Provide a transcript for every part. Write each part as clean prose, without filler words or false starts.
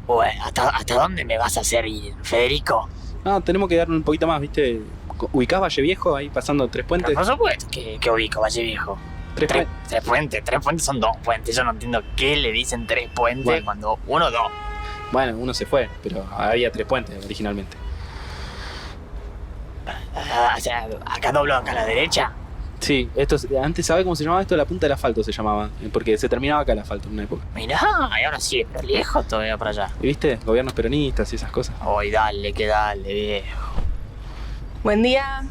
Bueno, ¿hasta dónde me vas a hacer ir, Federico? No, tenemos que dar un poquito más, ¿viste? ¿Ubicás Valle Viejo ahí pasando Tres Pero Puentes? por supuesto que ubico Valle Viejo. Tres puentes son dos puentes. Yo no entiendo qué le dicen tres puentes Bueno. cuando uno dos. Bueno, uno se fue, pero había Tres Puentes originalmente. O sea, acá doblo acá a la derecha. Sí, antes, ¿sabés cómo se llamaba esto? La punta del asfalto se llamaba, porque se terminaba acá el asfalto en una época. Mirá, y ahora sí, pero lejos todavía para allá. ¿Y viste? Gobiernos peronistas y esas cosas. Ay, dale, que dale, viejo. Buen día.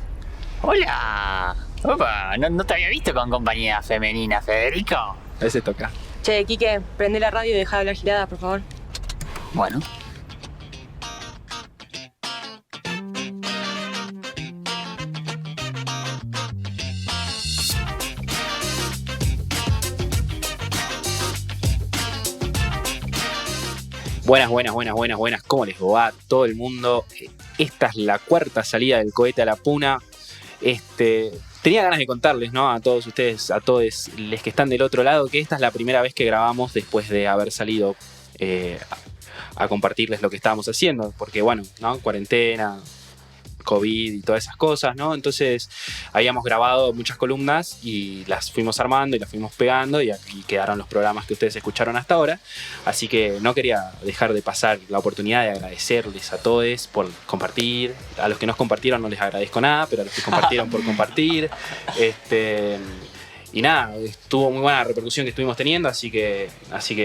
Hola. Opa, no te había visto con compañía femenina, Federico. A veces toca. Che, Quique, prende la radio y deja de hablar girada, por favor. Bueno. Buenas. ¿Cómo les va a todo el mundo? Esta es la cuarta salida del cohete a la puna. Tenía ganas de contarles, ¿no? A todos ustedes, a todos los que están del otro lado, que esta es la primera vez que grabamos después de haber salido a compartirles lo que estábamos haciendo. Porque, bueno, ¿no? Cuarentena, COVID y todas esas cosas, ¿no? Entonces habíamos grabado muchas columnas y las fuimos armando y las fuimos pegando y aquí quedaron los programas que ustedes escucharon hasta ahora. Así que no quería dejar de pasar la oportunidad de agradecerles a todos por compartir. A los que nos compartieron no les agradezco nada, pero a los que compartieron por compartir. Y nada, estuvo muy buena la repercusión que estuvimos teniendo, así que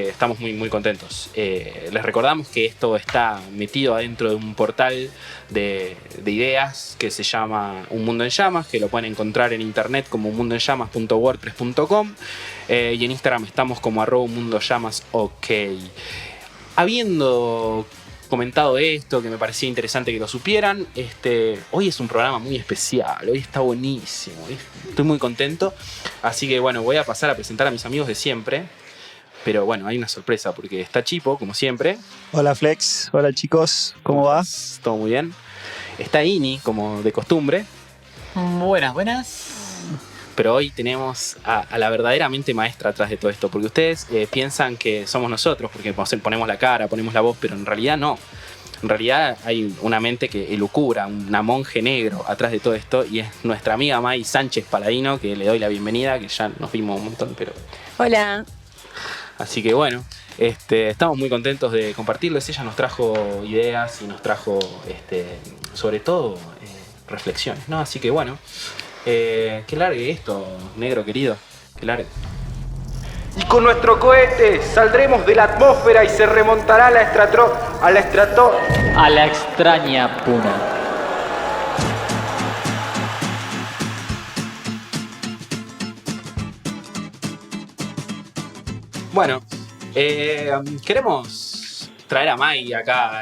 estamos muy contentos. Les recordamos que esto está metido adentro de un portal de ideas que se llama Un Mundo en Llamas, que lo pueden encontrar en internet como unmundoenllamas.wordpress.com y en Instagram estamos como @unmundollamasok. Habiendo comentado esto, que me parecía interesante que lo supieran, hoy es un programa muy especial, hoy está buenísimo, estoy muy contento, así que bueno, voy a pasar a presentar a mis amigos de siempre, pero bueno, hay una sorpresa porque está Chipo, como siempre. Hola Flex, hola chicos, ¿cómo va? Todo muy bien. Está Ini, como de costumbre. Buenas. Pero hoy tenemos a la verdaderamente maestra atrás de todo esto, porque ustedes piensan que somos nosotros, porque ponemos la cara, ponemos la voz, pero en realidad no. En realidad hay una mente que elucubra, una monje negro atrás de todo esto, y es nuestra amiga May Sánchez Paladino, que le doy la bienvenida, que ya nos vimos un montón, pero... Hola. Así que bueno, estamos muy contentos de compartirles. Ella nos trajo ideas y nos trajo, sobre todo, reflexiones, ¿no? Así que bueno... que largue esto, negro querido, que largue. Y con nuestro cohete saldremos de la atmósfera y se remontará a la extraña puna. Bueno, queremos traer a May acá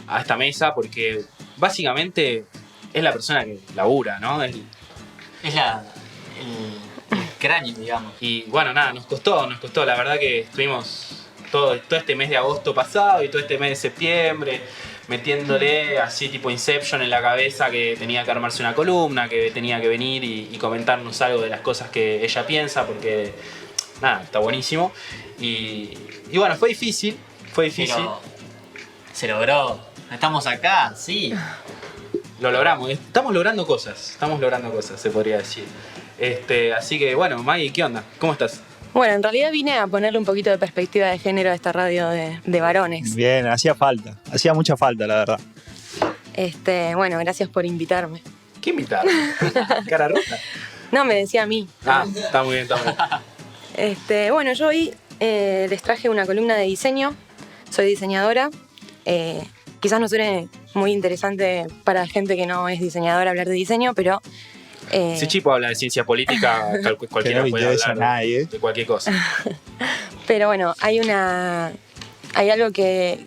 a esta mesa porque básicamente es la persona que labura, ¿no? Es el cráneo, digamos. Y bueno, nada, nos costó. La verdad que estuvimos todo este mes de agosto pasado y todo este mes de septiembre metiéndole así tipo Inception en la cabeza que tenía que armarse una columna, que tenía que venir y comentarnos algo de las cosas que ella piensa, porque nada, está buenísimo. Y bueno, fue difícil. Pero se logró. Estamos acá, sí. Lo logramos, estamos logrando cosas, se podría decir. Así que bueno, Maggie, ¿qué onda? ¿Cómo estás? Bueno, en realidad vine a ponerle un poquito de perspectiva de género a esta radio de varones. Bien, hacía mucha falta, la verdad. Bueno, gracias por invitarme. ¿Qué invitar? ¿Cara rota? No, me decía a mí. Ah, está muy bien. Bueno, yo hoy les traje una columna de diseño. Soy diseñadora. Quizás no suene muy interesante para gente que no es diseñadora hablar de diseño, pero... Si Chipo habla de ciencia política, cualquiera puede hablar de cualquier cosa. Pero bueno, hay algo que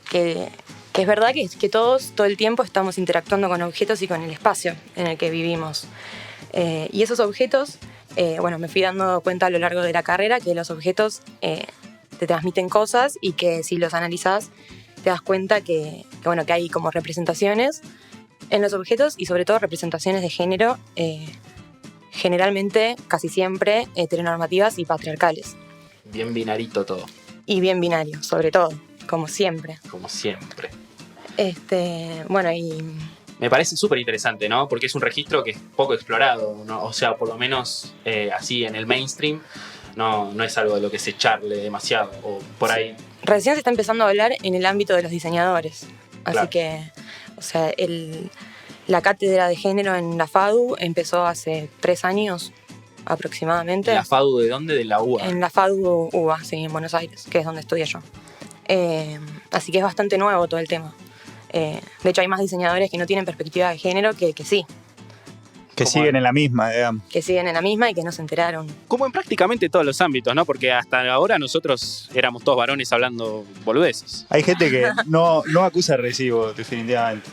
es verdad, que es que todos, todo el tiempo, estamos interactuando con objetos y con el espacio en el que vivimos. Y esos objetos, me fui dando cuenta a lo largo de la carrera que los objetos te transmiten cosas y que si los analizás te das cuenta que hay como representaciones en los objetos y sobre todo representaciones de género, generalmente, casi siempre, heteronormativas y patriarcales. Bien binarito todo. Y bien binario, sobre todo. como siempre. Como siempre. Bueno, y Me parece súper interesante, ¿no? Porque es un registro que es poco explorado, ¿no? O sea, por lo menos así en el mainstream no es algo de lo que se charle demasiado, o por ahí. recién se está empezando a hablar en el ámbito de los diseñadores. Así Claro. que, o sea, la cátedra de género en la FADU empezó hace 3 años aproximadamente. ¿La FADU de dónde? De la UBA. En la FADU UBA, sí, en Buenos Aires, que es donde estudié yo. Así que es bastante nuevo todo el tema. De hecho, hay más diseñadores que no tienen perspectiva de género que sí, Que Como- siguen en la misma, digamos. que siguen en la misma y que no se enteraron. Como en prácticamente todos los ámbitos, ¿no? Porque hasta ahora nosotros éramos todos varones hablando boludeces. Hay gente que no acusa recibo, definitivamente.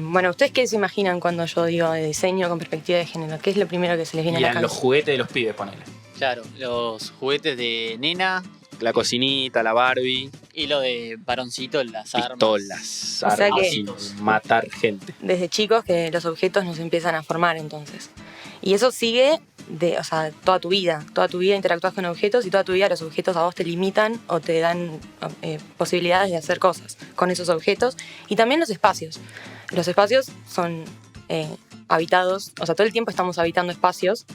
Bueno, ¿ustedes qué se imaginan cuando yo digo de diseño con perspectiva de género? ¿Qué es lo primero que se les viene Y a la eran los cabeza? juguetes de los pibes, ponele. Claro, los juguetes de nena La cocinita, la Barbie, y lo de varoncito, las armas. pistolas, O sea armas que- y matar gente. Desde chicos que los objetos nos empiezan a formar entonces. Y eso sigue o sea, toda tu vida. Toda tu vida interactúas con objetos y toda tu vida los objetos a vos te limitan o te dan posibilidades de hacer cosas con esos objetos. Y también los espacios. Los espacios son habitados, o sea, todo el tiempo estamos habitando espacios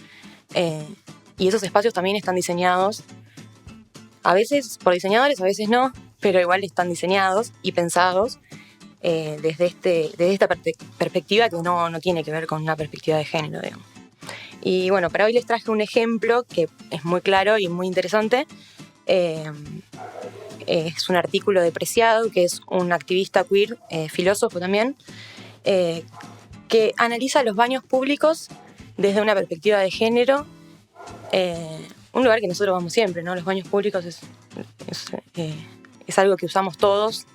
y esos espacios también están diseñados, a veces por diseñadores, a veces no, pero igual están diseñados y pensados desde esta perspectiva que no tiene que ver con una perspectiva de género, digamos. Y bueno, para hoy les traje un ejemplo que es muy claro y muy interesante. Es un artículo de Preciado, que es un activista queer, filósofo también, que analiza los baños públicos desde una perspectiva de género. Un lugar que nosotros vamos siempre, ¿no? Los baños públicos es algo que usamos todos.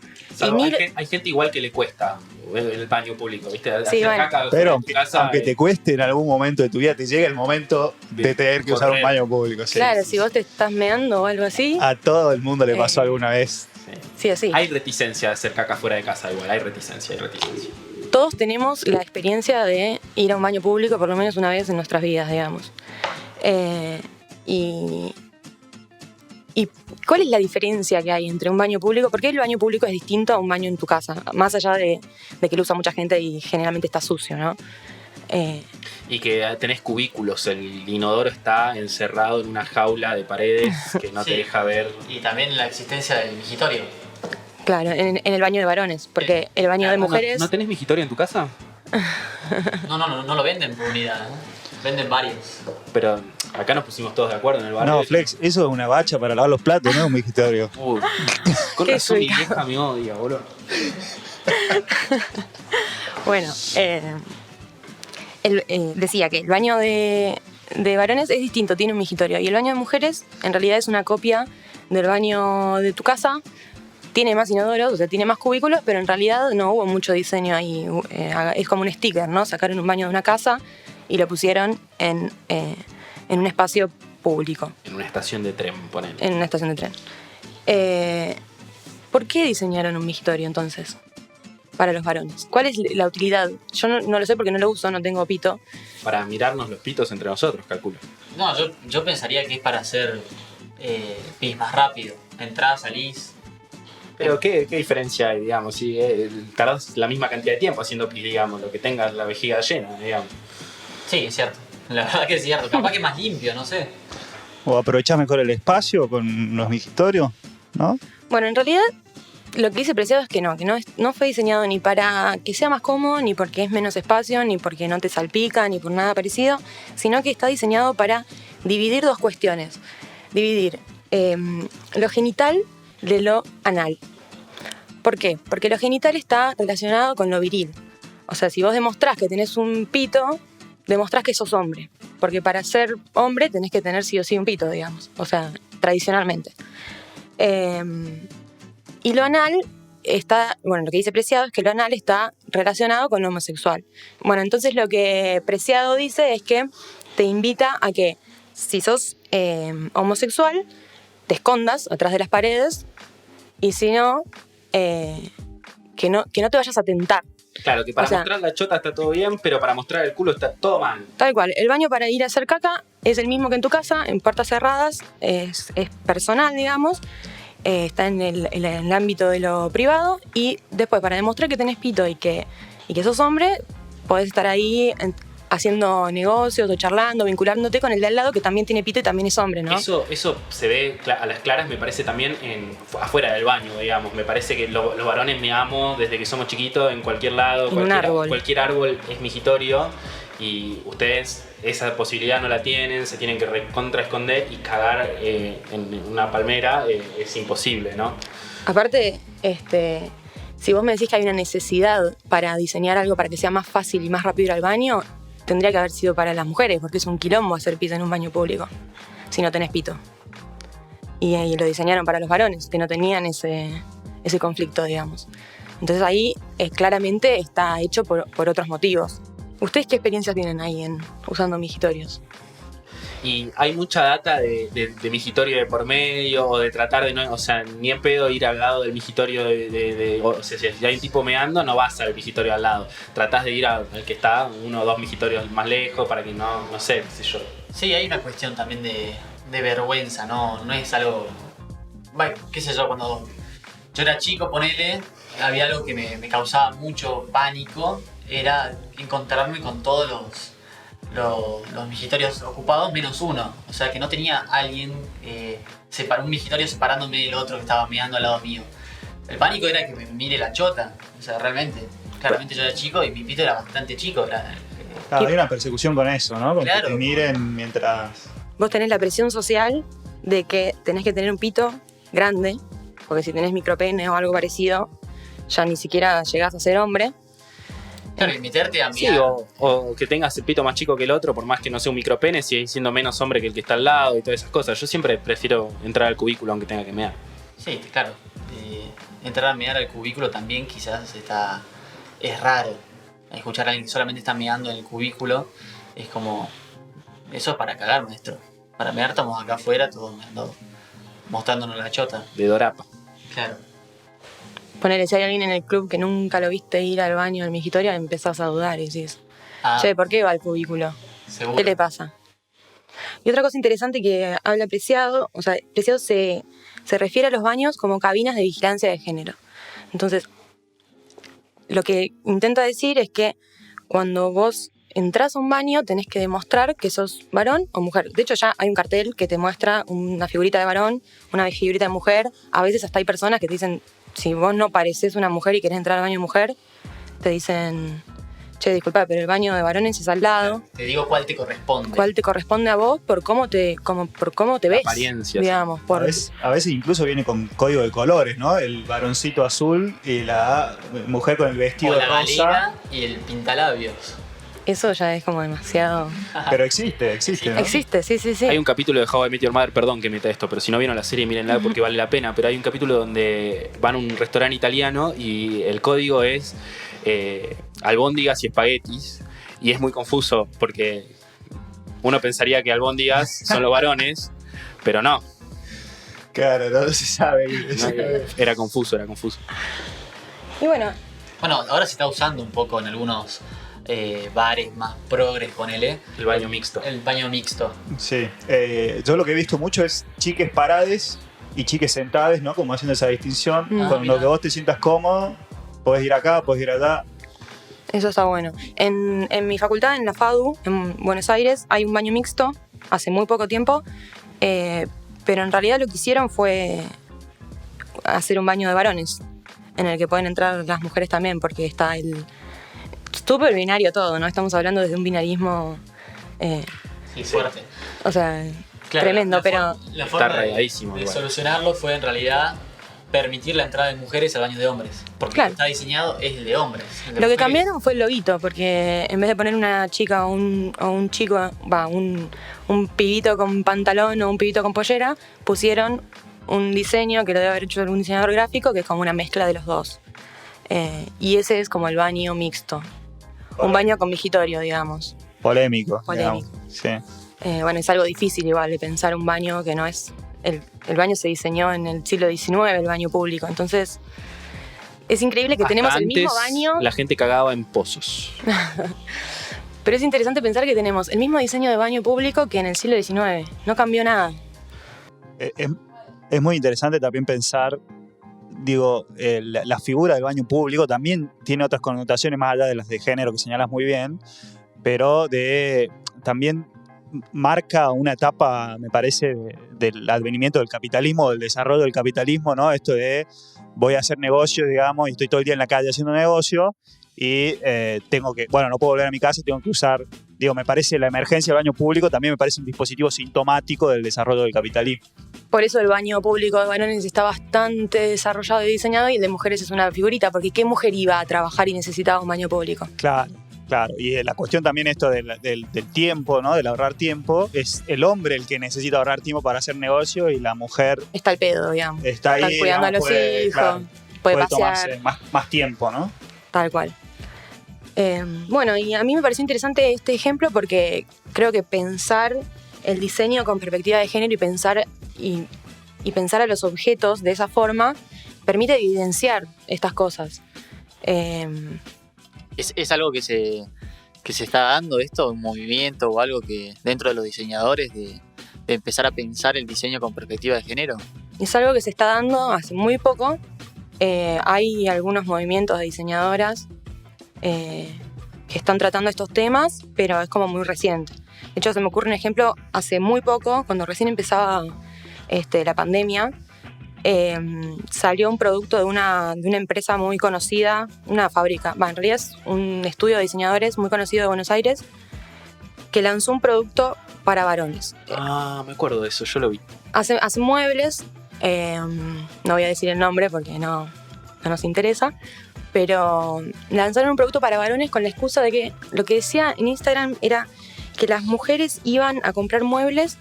Hay gente igual que le cuesta el baño público, ¿viste? Sí, Hacer bueno. caca Pero en tu casa, aunque te cueste en algún momento de tu vida, te llega el momento de tener que usar un correr. baño público. Sí. Claro, si vos te estás meando o algo así, A todo el mundo le pasó alguna vez. sí o sí. Hay reticencia de hacer caca fuera de casa igual, hay reticencia. Todos tenemos la experiencia de ir a un baño público por lo menos una vez en nuestras vidas, digamos. ¿Y cuál es la diferencia que hay entre un baño público? ¿Por qué el baño público es distinto a un baño en tu casa? Más allá de que lo usa mucha gente y generalmente está sucio, ¿no? Y que tenés cubículos, el inodoro está encerrado en una jaula de paredes que no te Sí. deja ver. Y también la existencia del migitorio. Claro, en el baño de varones, porque el baño de mujeres... ¿No tenés migitorio en tu casa? No lo venden por unidad, ¿no? Venden varios. Pero acá nos pusimos todos de acuerdo en el barrio. No, Flex, eso es una bacha para lavar los platos, no es un migitorio. Uy, con Qué razón mi suicida. vieja me odia, boludo. Bueno, decía que el baño de varones es distinto, tiene un migitorio. Y el baño de mujeres en realidad es una copia del baño de tu casa. Tiene más inodoros, o sea, tiene más cubículos, pero en realidad no hubo mucho diseño ahí. Es como un sticker, ¿no? Sacaron un baño de una casa y lo pusieron en un espacio público, En una estación de tren, ponele. en una estación de tren. ¿Por qué diseñaron un migitorio entonces para los varones? ¿Cuál es la utilidad? Yo no lo sé porque no lo uso, no tengo pito. Para mirarnos los pitos entre nosotros, calculo. No, yo pensaría que es para hacer pis más rápido. Entrás, salís. Pero ¿qué diferencia hay, digamos? Si tardás la misma cantidad de tiempo haciendo pis, digamos, lo que tengas la vejiga llena, digamos. Sí, es cierto. La verdad que es cierto. Capaz que es más limpio, no sé. O aprovechás mejor el espacio con los migitorios, ¿no? Bueno, en realidad lo que dice Preciado es que no fue diseñado ni para que sea más cómodo, ni porque es menos espacio, ni porque no te salpica, ni por nada parecido, sino que está diseñado para dividir dos cuestiones. Dividir lo genital de lo anal. ¿Por qué? Porque lo genital está relacionado con lo viril. O sea, si vos demostrás que tenés un pito, demostrás que sos hombre. Porque para ser hombre tenés que tener sí o sí un pito, digamos. O sea, tradicionalmente. Y lo anal está, bueno, lo que dice Preciado es que lo anal está relacionado con lo homosexual. Bueno, entonces lo que Preciado dice es que te invita a que si sos homosexual, te escondas atrás de las paredes y si no, que no te vayas a tentar. Claro, que para O sea, mostrar la chota está todo bien, pero para mostrar el culo está todo mal. Tal cual, el baño para ir a hacer caca es el mismo que en tu casa, en puertas cerradas, es personal, digamos, está en el ámbito de lo privado, y después para demostrar que tenés pito y que sos hombre, podés estar ahí haciendo negocios o charlando, vinculándote con el de al lado que también tiene pito y también es hombre, ¿no? Eso se ve a las claras, me parece también afuera del baño, digamos. Me parece que los varones meamos desde que somos chiquitos en cualquier lado, cualquier árbol es migitorio, y ustedes esa posibilidad no la tienen, se tienen que recontra esconder y cagar en una palmera, es imposible, ¿no? Aparte, si vos me decís que hay una necesidad para diseñar algo para que sea más fácil y más rápido ir al baño, tendría que haber sido para las mujeres, porque es un quilombo hacer pis en un baño público si no tenés pito. Y lo diseñaron para los varones, que no tenían ese conflicto, digamos. Entonces ahí claramente está hecho por otros motivos. ¿Ustedes qué experiencias tienen ahí usando migitorios? Y hay mucha data de migitorio de por medio, o de tratar de no, o sea, ni en pedo ir al lado del migitorio o sea, si hay un tipo meando, no vas al migitorio al lado. Tratás de ir al que está 1 o 2 migitorios más lejos para que no sé, qué sé yo. Sí, hay una cuestión también de vergüenza, no es algo... Bueno, qué sé yo, cuando yo era chico, ponele, había algo que me causaba mucho pánico, era encontrarme con todos los migitorios ocupados menos uno. O sea, que no tenía alguien, un migitorio separándome del otro que estaba mirando al lado mío. El pánico era que me mire la chota. O sea, claramente yo era chico y mi pito era bastante chico. Claro, hay una persecución con eso, ¿no? Con Claro. que te miren mientras... Vos tenés la presión social de que tenés que tener un pito grande, porque si tenés micropene o algo parecido, ya ni siquiera llegás a ser hombre. Claro, y meterte a Sí, mirar. o que tengas el pito más chico que el otro, por más que no sea un micropene, sigue siendo menos hombre que el que está al lado y todas esas cosas. Yo siempre prefiero entrar al cubículo aunque tenga que mear. Sí, claro. Entrar a mirar al cubículo también quizás es raro. Escuchar a alguien que solamente está meando en el cubículo es como... Eso es para cagar, maestro. Para mear estamos acá afuera, todos meando, mostrándonos la chota. De dorapa. Claro. Ponele, si hay alguien en el club que nunca lo viste ir al baño al migitorio, empezás a dudar y decís, che, ¿por qué va al cubículo? Seguro. ¿Qué le pasa? Y otra cosa interesante que habla Preciado, o sea, Preciado se refiere a los baños como cabinas de vigilancia de género. Entonces, lo que intenta decir es que cuando vos entrás a un baño tenés que demostrar que sos varón o mujer. De hecho, ya hay un cartel que te muestra una figurita de varón, una figurita de mujer. A veces hasta hay personas que te dicen, si vos no parecés una mujer y querés entrar al baño mujer, te dicen, che, disculpa, pero el baño de varones es al lado. Te digo cuál te corresponde. ¿Cuál te corresponde a vos por cómo te ves? Apariencia, digamos. A Por, veces incluso viene con código de colores, ¿no? El varoncito azul y la mujer con el O vestido la rosa. galera y el pintalabios. eso ya es como demasiado... Pero existe, ¿no? Existe, sí. Hay un capítulo de How I Met Your Mother, perdón que meta esto, pero si no vieron la serie, mírenla porque vale la pena. Pero hay un capítulo donde van a un restaurante italiano y el código es albóndigas y espaguetis. Y es muy confuso porque uno pensaría que albóndigas son los varones, pero no. Claro, no se sabe. Era confuso. Y bueno, Bueno, ahora se está usando un poco en algunos bares más progres, ponele. El baño mixto. El baño mixto. Sí. Yo lo que he visto mucho es chiques parades y chiques sentades, ¿no? Como haciendo esa distinción. Con mira. lo que vos te sientas cómodo, podés ir acá, podés ir allá. eso está bueno. En mi facultad, en la FADU, en Buenos Aires, hay un baño mixto hace muy poco tiempo, pero en realidad lo que hicieron fue hacer un baño de varones, en el que pueden entrar las mujeres también, porque está el súper binario todo, ¿no? Estamos hablando desde un binarismo, Sí, fuerte. o sea, Claro, tremendo, la pero... La forma Está regadísimo de igual. solucionarlo fue en realidad permitir la entrada de mujeres al baño de hombres. Porque Claro. el que está diseñado es el de hombres. El de Lo que mujeres- cambiaron fue el loguito, porque en vez de poner una chica o un chico, un pibito con pantalón o un pibito con pollera, pusieron un diseño que lo debe haber hecho algún diseñador gráfico, que es como una mezcla de los dos. Y ese es como el baño mixto. Un baño con migitorio, digamos. Polémico. Polémico. Digamos. Sí. Bueno, es algo difícil igual de pensar un baño que no es... El baño se diseñó en el siglo XIX, el baño público. Entonces, es increíble que Hasta tenemos el mismo antes, baño... la gente cagaba en pozos. Pero es interesante pensar que tenemos el mismo diseño de baño público que en el siglo XIX. No cambió nada. Es Es muy interesante también pensar, digo, la figura del baño público también tiene otras connotaciones más allá de las de género que señalas muy bien, pero también marca una etapa, me parece, del advenimiento del capitalismo, del desarrollo del capitalismo, ¿no? Esto de voy a hacer negocio, digamos, y estoy todo el día en la calle haciendo negocio y tengo que, bueno, no puedo volver a mi casa y tengo que usar, digo, me parece la emergencia del baño público también me parece un dispositivo sintomático del desarrollo del capitalismo. Por eso el baño público de varones está bastante desarrollado y diseñado y el de mujeres es una figurita, porque ¿qué mujer iba a trabajar y necesitaba un baño público? Claro. Y la cuestión también esto del tiempo, ¿no? Del ahorrar tiempo, es el hombre el que necesita ahorrar tiempo para hacer negocio y la mujer Está al pedo, digamos. está ahí, cuidando digamos, a los hijos, claro, puede tomarse pasear, más tiempo, ¿no? tal cual. Bueno, y a mí me pareció interesante este ejemplo porque creo que pensar el diseño con perspectiva de género y pensar a los objetos de esa forma permite evidenciar estas cosas. ¿Es algo que se está dando esto, un movimiento o algo que dentro de los diseñadores de empezar a pensar el diseño con perspectiva de género? Es algo que se está dando hace muy poco. Hay algunos movimientos de diseñadoras que están tratando estos temas, pero es como muy reciente. De hecho, se me ocurre un ejemplo hace muy poco, cuando recién empezaba la pandemia. Salió un producto de una empresa muy conocida, una fábrica, en realidad es un estudio de diseñadores muy conocido de Buenos Aires, que lanzó un producto para varones. Me acuerdo de eso, yo lo vi. Hace muebles, no voy a decir el nombre porque no nos interesa, pero lanzaron un producto para varones con la excusa de que lo que decía en Instagram era que las mujeres iban a comprar muebles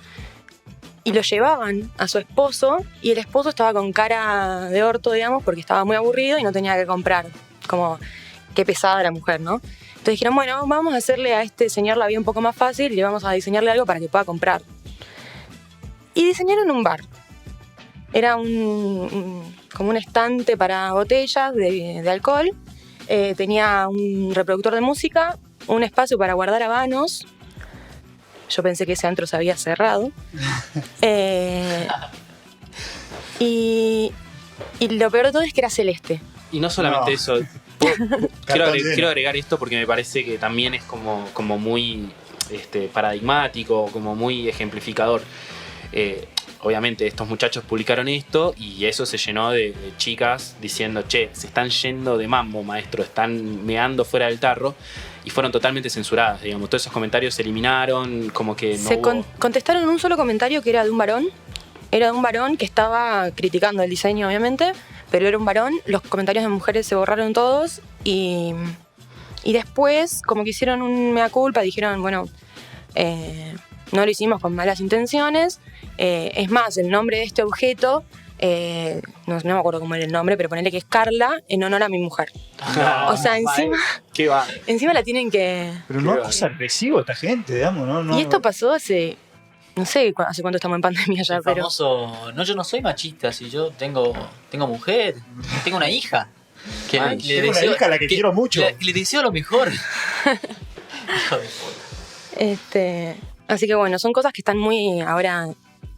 y lo llevaban a su esposo y el esposo estaba con cara de orto, digamos, porque estaba muy aburrido y no tenía que comprar. Como, qué pesada la mujer, ¿no? Entonces dijeron, bueno, vamos a hacerle a este señor la vida un poco más fácil y le vamos a diseñarle algo para que pueda comprar. Y diseñaron un bar. Era como un estante para botellas de alcohol. Tenía un reproductor de música, un espacio para guardar habanos. Yo pensé que ese antro se había cerrado. Y lo peor de todo es que era celeste. Y no solamente No. eso. Quiero agregar esto porque me parece que también es como muy paradigmático, como muy ejemplificador. Obviamente estos muchachos publicaron esto y eso se llenó de chicas diciendo, che, se están yendo de mambo, maestro, están meando fuera del tarro. Y fueron totalmente censuradas, digamos. Todos esos comentarios se eliminaron, como que no hubo... Contestaron un solo comentario que era de un varón. Era de un varón que estaba criticando el diseño, obviamente, pero era un varón. Los comentarios de mujeres se borraron todos y después, como que hicieron un mea culpa, dijeron, bueno, no lo hicimos con malas intenciones. Es más, el nombre de este objeto, no me acuerdo cómo era el nombre, pero ponele que es Carla en honor a mi mujer. No, o sea, ¿Qué va? encima la tienen que... Pero no es agresivo esta gente, digamos, ¿no? Y esto pasó hace... No sé hace cuánto estamos en pandemia ya, El pero... famoso, no, yo no soy machista, si yo tengo mujer, tengo una hija. Que Tengo una hija a la que quiero mucho. Le deseo lo mejor. Hijo de puta. Así que bueno, son cosas que están muy ahora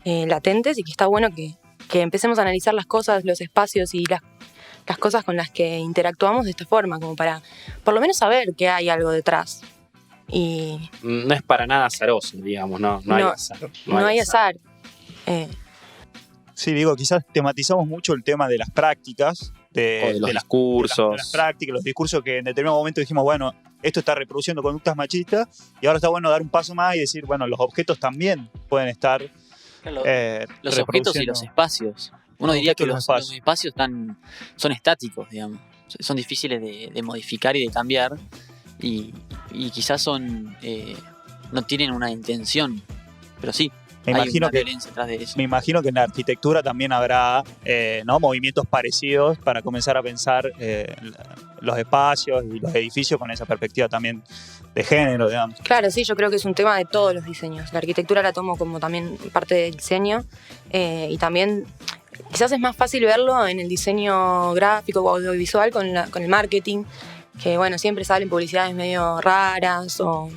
latentes y que está bueno que empecemos a analizar las cosas, los espacios y las cosas con las que interactuamos de esta forma, como para por lo menos saber que hay algo detrás. Y No es para nada azaroso, digamos, no hay azar. No hay azar. Sí, digo, quizás tematizamos mucho el tema de las prácticas, de los discursos. de las prácticas, los discursos que en determinado momento dijimos, bueno, esto está reproduciendo conductas machistas y ahora está bueno dar un paso más y decir, bueno, los objetos también pueden estar Los objetos y los espacios. Uno diría que los espacios son estáticos, digamos. Son difíciles de modificar y de cambiar. Y quizás no tienen una intención. Pero sí, hay una violencia detrás de eso. Me imagino que en la arquitectura también habrá movimientos parecidos para comenzar a pensar los espacios y los edificios con esa perspectiva también de género, digamos. Claro, sí, yo creo que es un tema de todos los diseños. La arquitectura la tomo como también parte del diseño y también quizás es más fácil verlo en el diseño gráfico o audiovisual con el marketing, que bueno, siempre salen publicidades medio raras o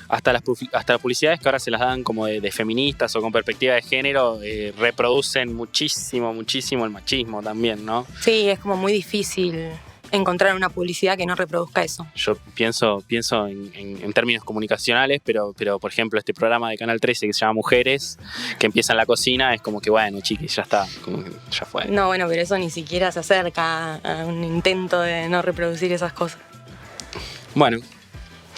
Hasta las publicidades que ahora se las dan como de feministas o con perspectiva de género reproducen muchísimo el machismo también, ¿no? Sí, es como muy difícil encontrar una publicidad que no reproduzca eso. Yo pienso en términos comunicacionales, pero por ejemplo este programa de Canal 13 que se llama Mujeres, que empieza en la cocina, es como que bueno, chiquis, ya está, como que ya fue. No, bueno, pero eso ni siquiera se acerca a un intento de no reproducir esas cosas. Bueno,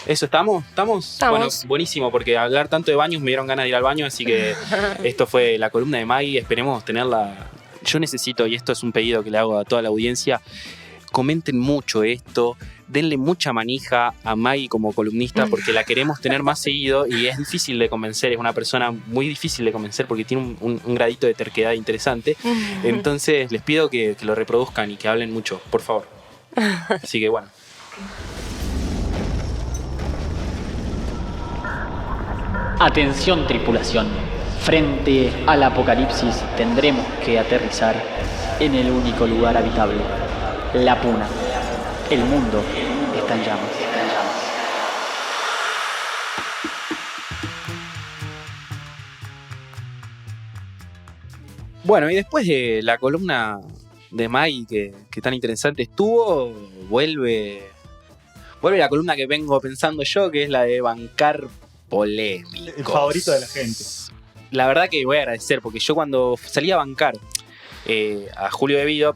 ¿eso estamos? Estamos. Bueno, buenísimo, porque hablar tanto de baños me dieron ganas de ir al baño, así que esto fue la columna de Maggie, esperemos tenerla. Yo necesito, y esto es un pedido que le hago a toda la audiencia, comenten mucho esto, denle mucha manija a Maggie como columnista porque la queremos tener más seguido y es difícil de convencer, es una persona muy difícil de convencer porque tiene un gradito de terquedad interesante. Entonces les pido que lo reproduzcan y que hablen mucho, por favor. Así que bueno. Atención tripulación, frente al apocalipsis tendremos que aterrizar en el único lugar habitable, la Puna. El mundo está en llamas. Bueno, y después de la columna de Maggie que tan interesante estuvo, vuelve la columna que vengo pensando yo, que es la de bancar polémicos. El favorito de la gente. La verdad que voy a agradecer, porque yo cuando salí a bancar a Julio De Vido,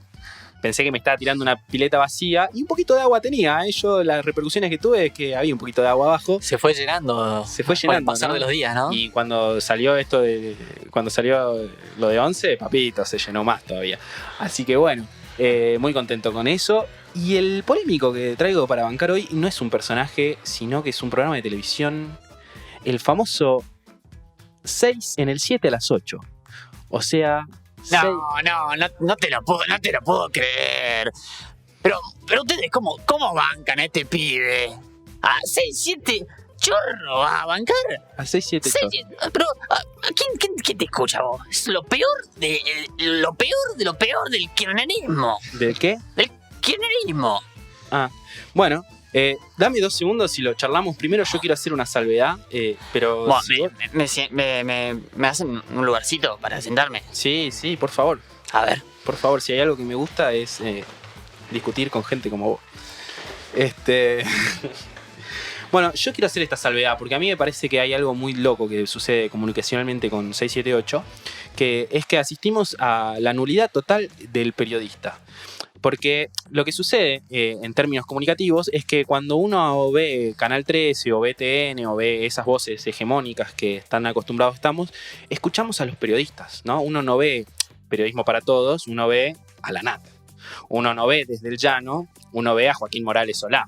pensé que me estaba tirando una pileta vacía y un poquito de agua tenía. Yo las repercusiones que tuve es que había un poquito de agua abajo. Se fue llenando. Se fue llenando. Con el pasar de los días, ¿no? Y cuando salió lo de 11, papito, se llenó más todavía. Así que bueno, muy contento con eso. Y el polémico que traigo para bancar hoy no es un personaje, sino que es un programa de televisión, el famoso 6 en el 7 a las 8. O sea... No te lo puedo creer. Pero ustedes, ¿cómo bancan a este pibe? A 6-7, chorro, ¿a bancar? A 6-7, Pero, ¿quién te escucha vos? Es lo peor de lo peor del kirchnerismo. ¿Del qué? Del kirchnerismo. Ah, bueno, dame 2 segundos y lo charlamos. Primero yo quiero hacer una salvedad, pero... Bueno, si vos- me hacen un lugarcito para sentarme. Sí, por favor. A ver. Por favor, si hay algo que me gusta es discutir con gente como vos. Bueno, yo quiero hacer esta salvedad porque a mí me parece que hay algo muy loco que sucede comunicacionalmente con 678, que es que asistimos a la nulidad total del periodista. Porque lo que sucede en términos comunicativos es que cuando uno ve Canal 13 o BTN o ve esas voces hegemónicas que están acostumbrados estamos, escuchamos a los periodistas, ¿no? Uno no ve periodismo para todos, uno ve a la nata. Uno no ve Desde el Llano, uno ve a Joaquín Morales Solá.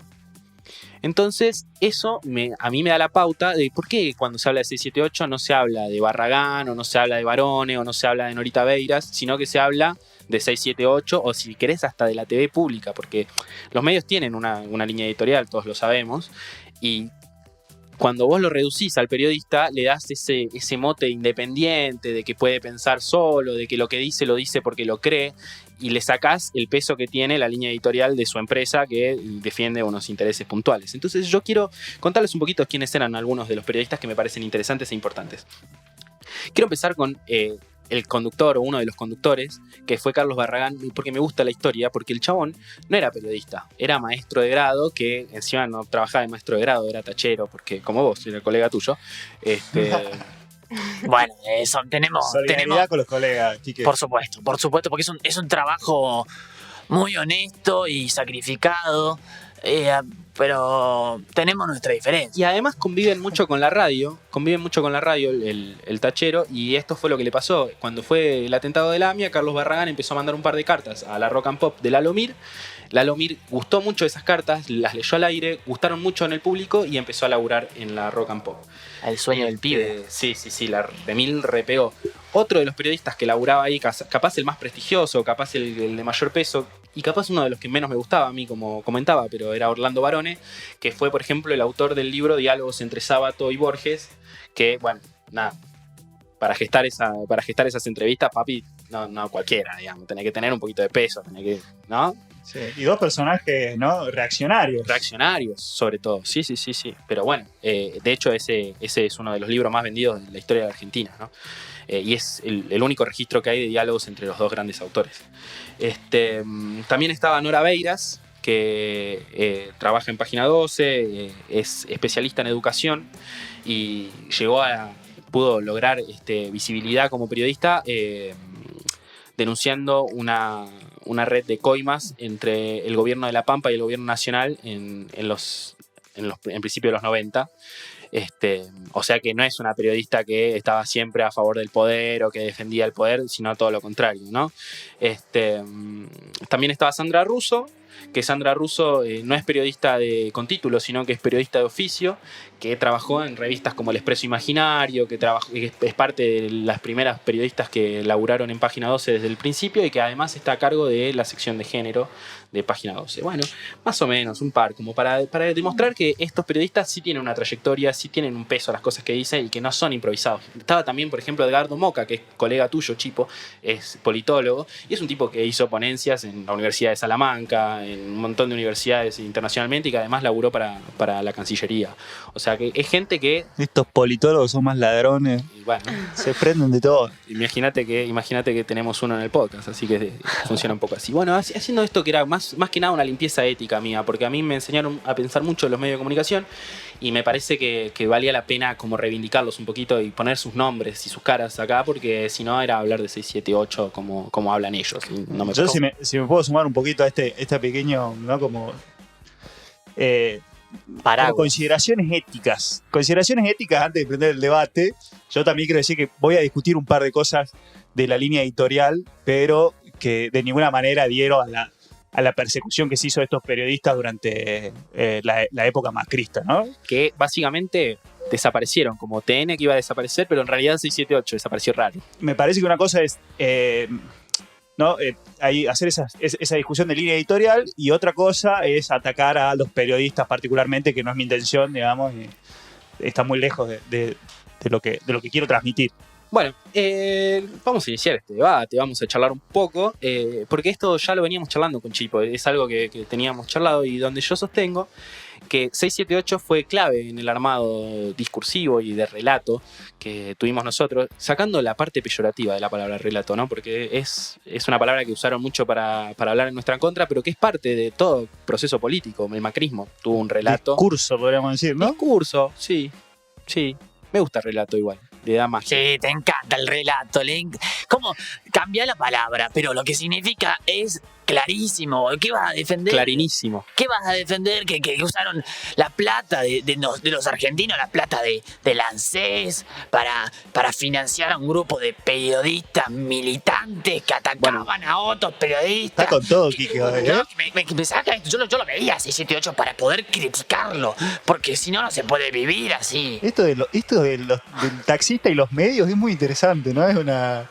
Entonces, eso a mí me da la pauta de por qué cuando se habla de 678 no se habla de Barragán, o no se habla de Barone, o no se habla de Norita Beiras, sino que se habla de 678, o si querés hasta de la TV pública, porque los medios tienen una línea editorial, todos lo sabemos, y cuando vos lo reducís al periodista, le das ese mote independiente, de que puede pensar solo, de que lo que dice lo dice porque lo cree, y le sacás el peso que tiene la línea editorial de su empresa que defiende unos intereses puntuales. Entonces yo quiero contarles un poquito quiénes eran algunos de los periodistas que me parecen interesantes e importantes. Quiero empezar con el conductor o uno de los conductores, que fue Carlos Barragán, porque me gusta la historia, porque el chabón no era periodista, era maestro de grado, que encima no trabajaba de maestro de grado, era tachero, porque como vos, era el colega tuyo. Bueno, eso tenemos. Solidaridad con los colegas, Quique. Por supuesto, porque es un trabajo muy honesto y sacrificado, pero tenemos nuestra diferencia. Y además conviven mucho con la radio, el tachero, y esto fue lo que le pasó. Cuando fue el atentado de la AMIA, Carlos Barragán empezó a mandar un par de cartas a la Rock and Pop de Lalomir. Lalomir gustó mucho esas cartas, las leyó al aire, gustaron mucho en el público y empezó a laburar en la Rock and Pop. El sueño del pibe. Sí, la remil repegó. Otro de los periodistas que laburaba ahí, capaz el más prestigioso, capaz el de mayor peso, y capaz uno de los que menos me gustaba a mí, como comentaba, pero era Orlando Barone, que fue, por ejemplo, el autor del libro Diálogos entre Sábato y Borges, que, bueno, nada, para gestar esas entrevistas, papi, no cualquiera, digamos, tenés que tener un poquito de peso, ¿no? Sí. Y dos personajes, ¿no? Reaccionarios. Reaccionarios, sobre todo. Sí. Pero bueno, de hecho ese es uno de los libros más vendidos de la historia de Argentina, ¿no? Y es el único registro que hay de diálogos entre los dos grandes autores. También estaba Nora Beiras, que trabaja en Página 12, es especialista en educación y pudo lograr visibilidad como periodista denunciando una red de coimas entre el gobierno de La Pampa y el gobierno nacional en principio de los 90. O sea que no es una periodista que estaba siempre a favor del poder o que defendía el poder, sino todo lo contrario, ¿no? También estaba Sandra Russo, que Sandra Russo no es periodista con título, sino que es periodista de oficio, que trabajó en revistas como El Expreso Imaginario, que es parte de las primeras periodistas que laburaron en Página 12 desde el principio y que además está a cargo de la sección de género de Página 12. Bueno, más o menos, un par, como para demostrar que estos periodistas sí tienen una trayectoria, sí tienen un peso a las cosas que dicen y que no son improvisados. Estaba también, por ejemplo, Edgardo Moca, que es colega tuyo, Chipo, es politólogo y es un tipo que hizo ponencias en la Universidad de Salamanca, en un montón de universidades internacionalmente y que además laburó para la Cancillería. O sea que es gente que... Estos politólogos son más ladrones. Y bueno, se prenden de todo. Imagínate que tenemos uno en el podcast, así que funciona un poco así. Bueno, haciendo esto que era más que nada una limpieza ética mía, porque a mí me enseñaron a pensar mucho en los medios de comunicación y me parece que valía la pena como reivindicarlos un poquito y poner sus nombres y sus caras acá, porque si no era hablar de 678 como hablan ellos. No me Yo si me puedo sumar un poquito a este pequeño, ¿no? Como consideraciones éticas. Consideraciones éticas antes de emprender el debate. Yo también quiero decir que voy a discutir un par de cosas de la línea editorial, pero que de ninguna manera adhiero a la persecución que se hizo de estos periodistas durante la época macrista, ¿no? Que básicamente desaparecieron, como TN que iba a desaparecer, pero en realidad 678 desapareció raro. Me parece que una cosa es hacer esa discusión de línea editorial y otra cosa es atacar a los periodistas particularmente, que no es mi intención, digamos, y está muy lejos de lo que quiero transmitir. Bueno, vamos a iniciar este debate, vamos a charlar un poco, porque esto ya lo veníamos charlando con Chipo, es algo que teníamos charlado y donde yo sostengo que 678 fue clave en el armado discursivo y de relato que tuvimos nosotros, sacando la parte peyorativa de la palabra relato, ¿no? Porque es una palabra que usaron mucho para hablar en nuestra contra, pero que es parte de todo proceso político. El macrismo tuvo un relato. Discurso, podríamos decir, ¿no? Discurso, sí. Me gusta el relato igual. Le da magia. Sí, te encanta el relato. ¿Cómo? Cambia la palabra, pero lo que significa es clarísimo. ¿Qué vas a defender? Clarinísimo. ¿Qué vas a defender? Que usaron la plata de los argentinos, la plata del ANSES para financiar a un grupo de periodistas militantes que atacaban a otros periodistas. Está con todo, Kike. Me saca esto. Yo lo veía 678 para poder criticarlo, porque si no, no se puede vivir así. Esto del taxista y los medios es muy interesante, ¿no? Es una...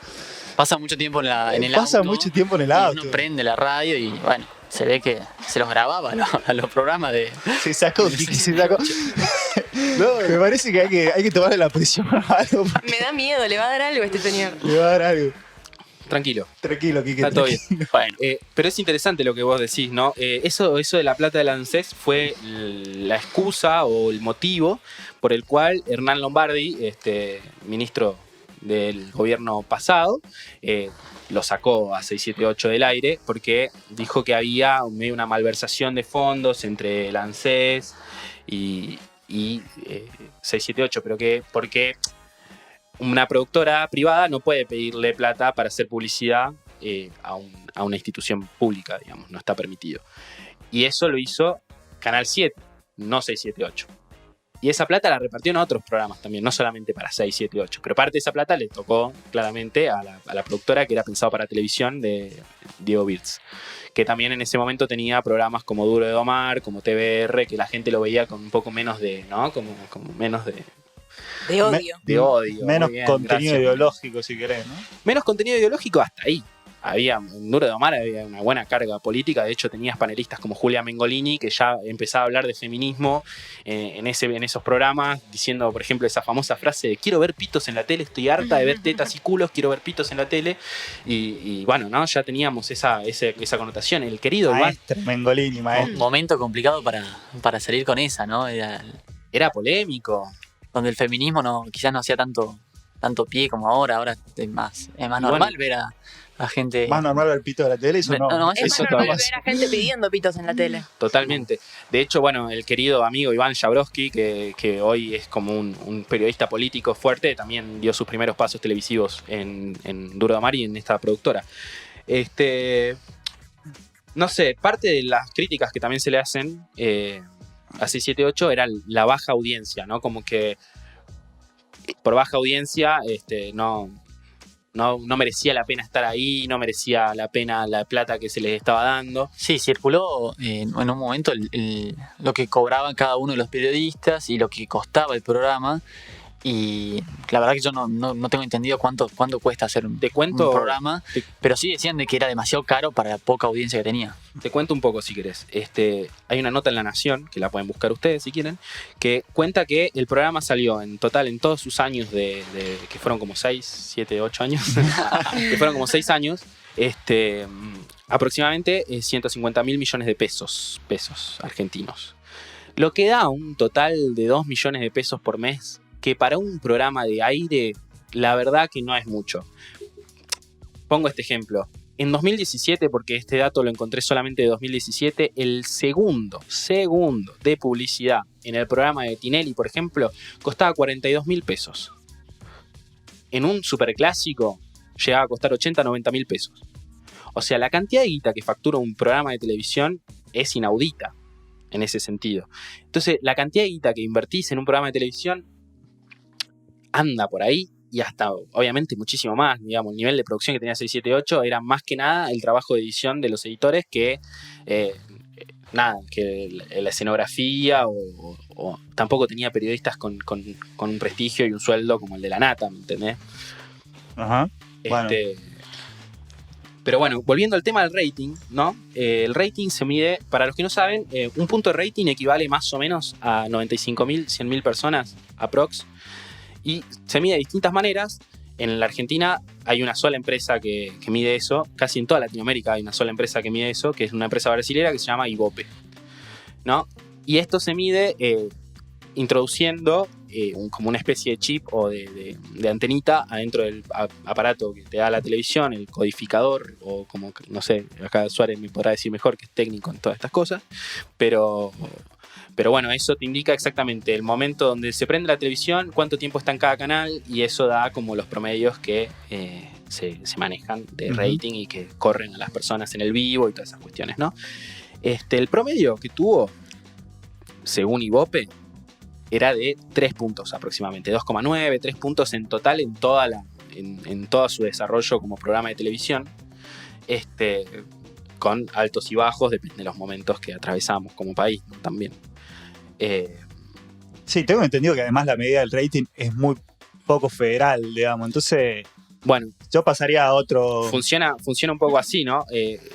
Pasa mucho tiempo en el auto. Pasa mucho tiempo en el auto. Uno prende la radio y bueno, se ve que se los grababa a los programas de... Se sacó. No, me parece que hay que tomarle la presión a algo. Me da miedo, le va a dar algo a este señor. Le va a dar algo. Tranquilo, Kike. está todo bien. Bueno, pero es interesante lo que vos decís, ¿no? Eso de la plata del ANSES fue la excusa o el motivo por el cual Hernán Lombardi, ministro del gobierno pasado, lo sacó a 678 del aire porque dijo que había medio una malversación de fondos entre el ANSES y 678, pero que porque una productora privada no puede pedirle plata para hacer publicidad a una institución pública, digamos, no está permitido. Y eso lo hizo Canal 7, no 678. Y esa plata la repartieron a otros programas también, no solamente para 678. Pero parte de esa plata le tocó claramente a la productora que era pensado para televisión de Diego Wirtz, que también en ese momento tenía programas como Duro de Domar, como TBR, que la gente lo veía con un poco menos de, ¿no? Como menos de odio. De odio. Menos bien, contenido gracias. ideológico, si querés, ¿no? Menos contenido ideológico hasta ahí. en Duro de Omar había una buena carga política. De hecho, tenías panelistas como Julia Mengolini, que ya empezaba a hablar de feminismo en esos programas, diciendo, por ejemplo, esa famosa frase de quiero ver pitos en la tele, estoy harta de ver tetas y culos, quiero ver pitos en la tele. Y bueno, ¿no? Ya teníamos esa connotación. El querido Maestro Mengolini, maestro. Un momento complicado para salir con esa, ¿no? Era polémico. Donde el feminismo quizás no hacía tanto pie como ahora es más normal ver a gente... Más normal ver pito de la tele, eso no. Es más normal ver a gente pidiendo pitos en la tele. Totalmente. De hecho, bueno, el querido amigo Iván Jabrowski, que hoy es como un periodista político fuerte, también dio sus primeros pasos televisivos en Duro de Omar y en esta productora. No sé, parte de las críticas que también se le hacen a 678 era la baja audiencia, ¿no? Como que por baja audiencia no merecía la pena estar ahí, no merecía la pena la plata que se les estaba dando. Sí, circuló en un momento lo que cobraban cada uno de los periodistas y lo que costaba el programa. Y la verdad que yo no tengo entendido cuánto cuesta hacer un programa, pero sí decían de que era demasiado caro para la poca audiencia que tenía. Te cuento un poco si querés. Hay una nota en La Nación, que la pueden buscar ustedes si quieren, que cuenta que el programa salió en total en todos sus años que fueron como 6, 7, 8 años, que fueron como 6 años, aproximadamente 150.000 millones de pesos argentinos. Lo que da un total de 2 millones de pesos por mes, que para un programa de aire, la verdad que no es mucho. Pongo este ejemplo. En 2017, porque este dato lo encontré solamente de 2017, el segundo de publicidad en el programa de Tinelli, por ejemplo, costaba 42.000 pesos. En un superclásico llegaba a costar 80, 90.000 pesos. O sea, la cantidad de guita que factura un programa de televisión es inaudita en ese sentido. Entonces, la cantidad de guita que invertís en un programa de televisión anda por ahí y hasta obviamente muchísimo más, digamos, el nivel de producción que tenía 678 era más que nada el trabajo de edición de los editores que la escenografía o tampoco tenía periodistas con un prestigio y un sueldo como el de La Nata, ¿me entendés? Ajá. Bueno. Pero bueno, volviendo al tema del rating, ¿no? El rating se mide, para los que no saben, un punto de rating equivale más o menos a 95.000, 100.000 personas, aprox. Y se mide de distintas maneras. En la Argentina hay una sola empresa que mide eso. Casi en toda Latinoamérica hay una sola empresa que mide eso, que es una empresa brasilera que se llama Ibope, ¿no? Y esto se mide introduciendo como una especie de chip o de antenita adentro del aparato que te da la televisión, el codificador, o como, no sé, acá Suárez me podrá decir mejor, que es técnico en todas estas cosas, pero bueno, eso te indica exactamente el momento donde se prende la televisión, cuánto tiempo está en cada canal, y eso da como los promedios que se manejan de rating y que corren a las personas en el vivo y todas esas cuestiones, ¿no? El promedio que tuvo, según Ibope, era de 3 puntos aproximadamente, 2,9, 3 puntos en total en todo su desarrollo como programa de televisión, con altos y bajos, depende de los momentos que atravesamos como país, ¿no? También. Sí, tengo entendido que además la medida del rating es muy poco federal, digamos, entonces... Bueno, yo pasaría a otro... Funciona un poco así, ¿no?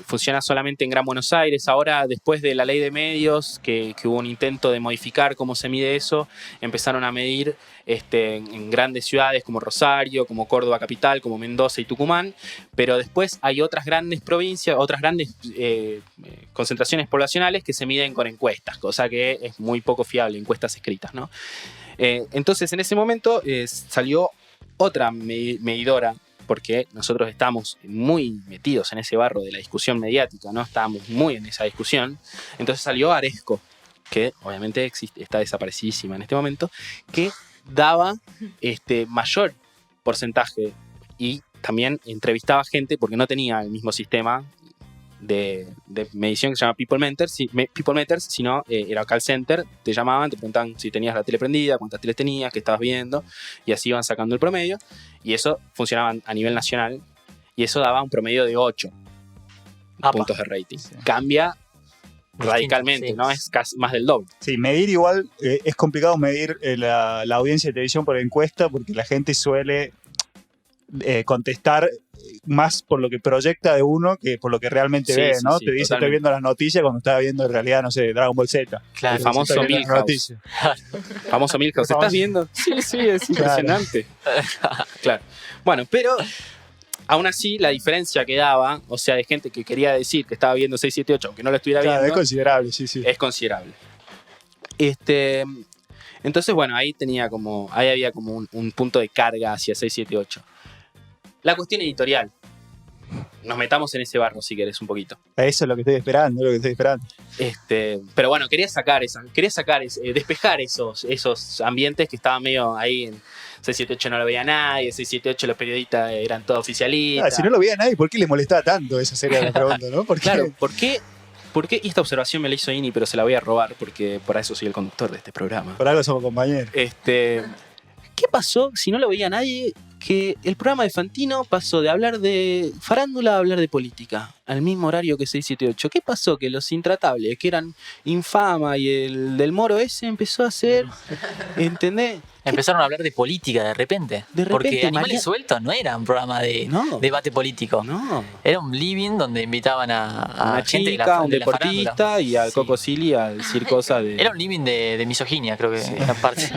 Funciona solamente en Gran Buenos Aires. Ahora, después de la ley de medios, que hubo un intento de modificar cómo se mide eso, empezaron a medir en grandes ciudades como Rosario, como Córdoba capital, como Mendoza y Tucumán, pero después hay otras grandes provincias, otras grandes concentraciones poblacionales que se miden con encuestas, cosa que es muy poco fiable, encuestas escritas, ¿no? Entonces, en ese momento salió otra medidora, porque nosotros estamos muy metidos en ese barro de la discusión mediática, ¿no? Estábamos muy en esa discusión. Entonces salió Aresco, que obviamente está desaparecidísima en este momento, que daba mayor porcentaje y también entrevistaba gente porque no tenía el mismo sistema de medición que se llama People Matters, sino era call center, te llamaban, te preguntaban si tenías la tele prendida, cuántas teles tenías, qué estabas viendo, y así iban sacando el promedio, y eso funcionaba a nivel nacional, y eso daba un promedio de 8 puntos de rating. Sí. Cambia radicalmente, sí, ¿no? Es casi más del doble. Sí, medir igual, es complicado medir la audiencia de televisión por encuesta, porque la gente suele... contestar más por lo que proyecta de uno que por lo que realmente Sí, ve, sí, ¿no? sí, Te dice, totalmente. estoy viendo las noticias cuando estaba viendo en realidad, no sé, Dragon Ball Z. Claro, El famoso Estoy viendo las Milhouse. noticias. Famoso Milhouse. Famoso. ¿Estás viendo? Sí, es impresionante. Claro. Bueno, pero aún así la diferencia que daba, o sea, de gente que quería decir que estaba viendo 678, aunque no lo estuviera Claro, es viendo, considerable, sí. es considerable. Entonces, bueno, ahí había como un punto de carga hacia 678. La cuestión editorial. Nos metamos en ese barro si querés un poquito. Eso es lo que estoy esperando, Pero bueno, quería despejar esos ambientes que estaban medio ahí en 678 no lo veía nadie, 678 los periodistas eran todos oficialistas. Si no lo veía nadie, ¿por qué le molestaba tanto? Esa sería la pregunta, ¿no? ¿Por qué? Claro, ¿por qué? Y esta observación me la hizo Ini, pero se la voy a robar porque por eso soy el conductor de este programa. Por algo somos compañeros. ¿Qué pasó si no lo veía nadie? Que el programa de Fantino pasó de hablar de farándula a hablar de política, al mismo horario que 678. ¿Qué pasó? Que los intratables, que eran Infama y el del Moro ese, empezó a hacer, ¿entendés? Empezaron a hablar de política de repente. De repente, Porque Animales María- Sueltos no era un programa de No. debate político. No. Era un living donde invitaban a Una gente de chica, la, un de la farándula. deportista y al Sí. Coco Silly a decir cosas de... Era un living de misoginia, creo que era parte.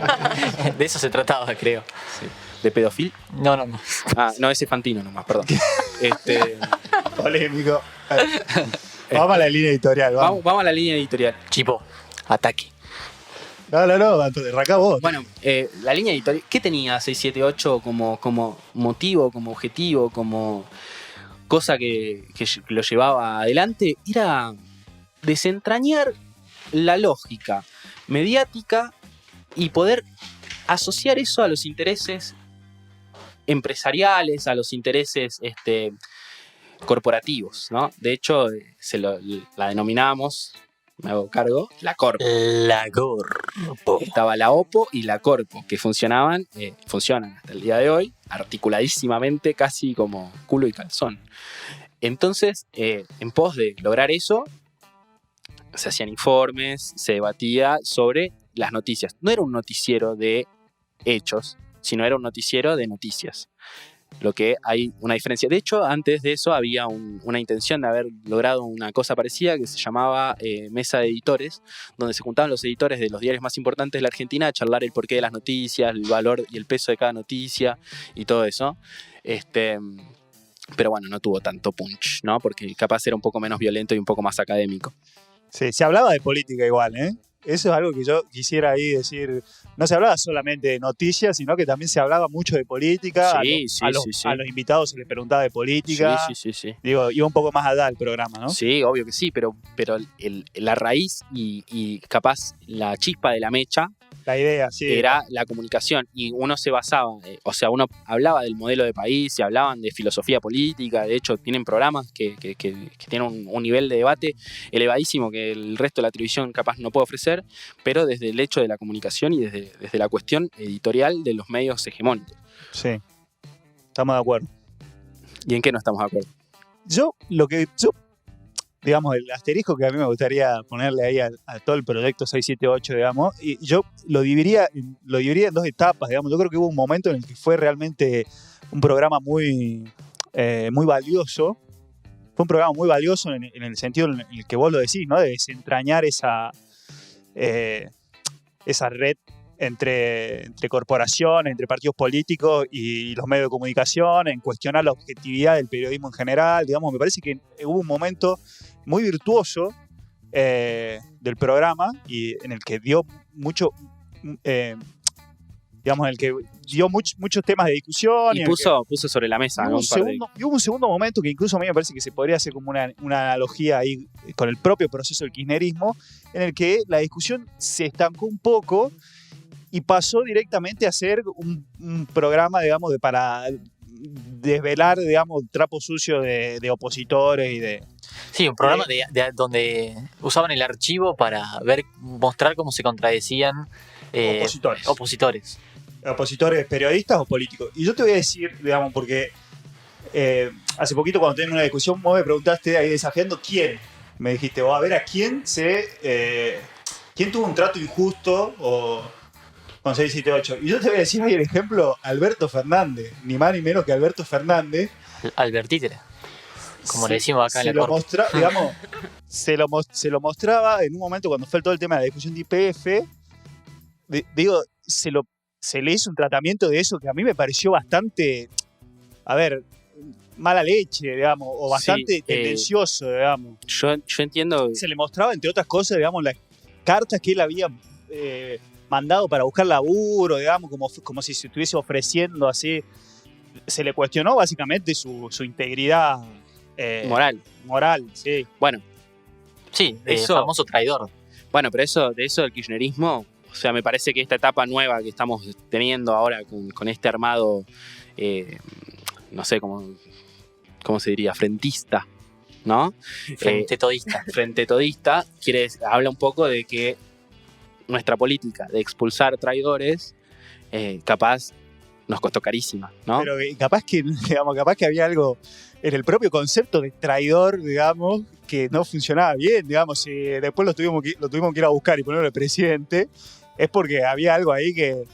De eso se trataba, creo. ¿De pedofil? No. Ah, no, ese es Fantino nomás, perdón. Polémico. Vamos a la línea editorial, vamos. Vamos a la línea editorial. Chipo, ataque. No, arrancá vos. Bueno, la línea editorial, ¿qué tenía 678 como motivo, como objetivo, como cosa que lo llevaba adelante? Era desentrañar la lógica mediática y poder asociar eso a los intereses empresariales, a los intereses corporativos, ¿no? De hecho, la denominábamos, me hago cargo, la Corpo. La Corpo. Estaba la OPO y la Corpo, que funcionan hasta el día de hoy, articuladísimamente, casi como culo y calzón. Entonces, en pos de lograr eso, se hacían informes, se debatía sobre las noticias. No era un noticiero de hechos, sino era un noticiero de noticias. Lo que hay una diferencia. De hecho, antes de eso había una intención de haber logrado una cosa parecida que se llamaba Mesa de Editores, donde se juntaban los editores de los diarios más importantes de la Argentina a charlar el porqué de las noticias, el valor y el peso de cada noticia y todo eso. Pero bueno, no tuvo tanto punch, ¿no? Porque capaz era un poco menos violento y un poco más académico. Sí, se hablaba de política igual, ¿eh? Eso es algo que yo quisiera ahí decir. No se hablaba solamente de noticias, sino que también se hablaba mucho de política. Sí, a los invitados se les preguntaba de política. Sí. Digo, iba un poco más allá del programa, ¿no? Sí, obvio que sí, pero la raíz y capaz la chispa de la mecha La idea, sí. era la comunicación. Y uno se basaba, uno hablaba del modelo de país y hablaban de filosofía política. De hecho, tienen programas que tienen un nivel de debate elevadísimo que el resto de la televisión capaz no puede ofrecer, pero desde el hecho de la comunicación y desde la cuestión editorial de los medios hegemónicos. Sí. Estamos de acuerdo. ¿Y en qué no estamos de acuerdo? Digamos, el asterisco que a mí me gustaría ponerle ahí a todo el proyecto 678, digamos, y yo lo dividiría en dos etapas, digamos. Yo creo que hubo un momento en el que fue realmente un programa muy valioso. Fue un programa muy valioso en el sentido en el que vos lo decís, ¿no? De desentrañar esa red entre corporaciones, entre partidos políticos y los medios de comunicación, en cuestionar la objetividad del periodismo en general. Digamos, me parece que hubo un momento muy virtuoso del programa y en el que dio mucho, digamos, en el que dio muchos temas de discusión. Y puso sobre la mesa, ¿no? Y hubo un segundo momento que incluso a mí me parece que se podría hacer como una analogía ahí con el propio proceso del kirchnerismo, en el que la discusión se estancó un poco y pasó directamente a ser un programa, digamos, para desvelar, digamos, trapo sucio de opositores y de... Sí, un programa donde usaban el archivo para mostrar cómo se contradecían opositores. Opositores periodistas o políticos. Y yo te voy a decir, digamos, porque hace poquito cuando teníamos una discusión, vos me preguntaste ahí desafiando quién. Me dijiste, a ver a quién quién tuvo un trato injusto o con 678. Y yo te voy a decir ahí el ejemplo, Alberto Fernández, ni más ni menos que Alberto Fernández. Albertítere, como le decimos acá en el corte. Digamos, se lo mostraba en un momento cuando fue todo el tema de la discusión de YPF. Digo, se le hizo un tratamiento de eso que a mí me pareció bastante, mala leche, digamos, o bastante tendencioso, digamos. Yo entiendo. Se le mostraba, entre otras cosas, digamos, las cartas que él había mandado para buscar laburo, digamos, como si se estuviese ofreciendo así. Se le cuestionó básicamente su integridad moral, sí. Bueno, sí, eso, famoso traidor. Bueno, pero de eso del kirchnerismo, o sea, me parece que esta etapa nueva que estamos teniendo ahora con este armado, no sé cómo se diría, frentista, ¿no? Frente todista. Frente todista, habla un poco de que nuestra política de expulsar traidores, capaz nos costó carísima, ¿no? Pero capaz que había algo en el propio concepto de traidor, digamos, que no funcionaba bien, digamos, si después lo tuvimos que ir a buscar y ponerlo de presidente, es porque había algo ahí que,